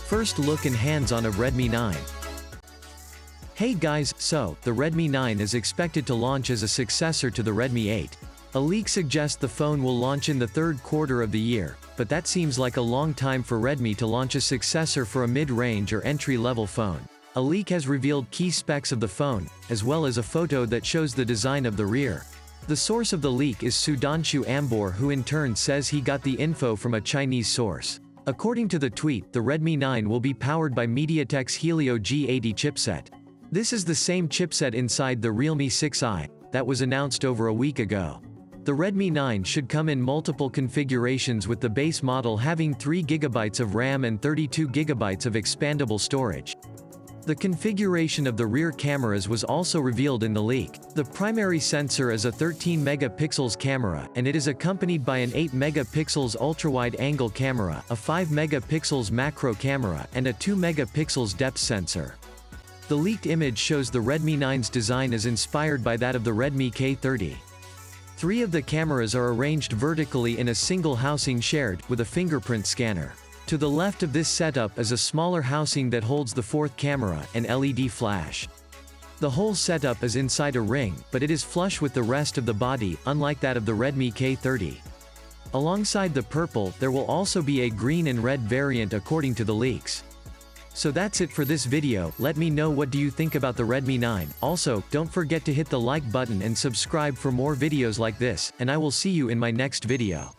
First look and hands-on of Redmi 9. Hey guys, so, the Redmi 9 is expected to launch as a successor to the Redmi 8. A leak suggests the phone will launch in the third quarter of the year, but that seems like a long time for Redmi to launch a successor for a mid-range or entry-level phone. A leak has revealed key specs of the phone, as well as a photo that shows the design of the rear. The source of the leak is Sudanshu Ambor, who in turn says he got the info from a Chinese source. According to the tweet, the Redmi 9 will be powered by MediaTek's Helio G80 chipset. This is the same chipset inside the Realme 6i, that was announced over a week ago. The Redmi 9 should come in multiple configurations, with the base model having 3GB of RAM and 32GB of expandable storage. The configuration of the rear cameras was also revealed in the leak. The primary sensor is a 13 megapixels camera, and it is accompanied by an 8 megapixels ultra-wide-angle camera, a 5 megapixels macro camera, and a 2 megapixels depth sensor. The leaked image shows the Redmi 9's design is inspired by that of the Redmi K30. 3 of the cameras are arranged vertically in a single housing shared, with a fingerprint scanner. To the left of this setup is a smaller housing that holds the 4th camera, and LED flash. The whole setup is inside a ring, but it is flush with the rest of the body, unlike that of the Redmi K30. Alongside the purple, there will also be a green and red variant according to the leaks. So that's it for this video. Let me know what do you think about the Redmi 9. Also, don't forget to hit the like button and subscribe for more videos like this, and I will see you in my next video.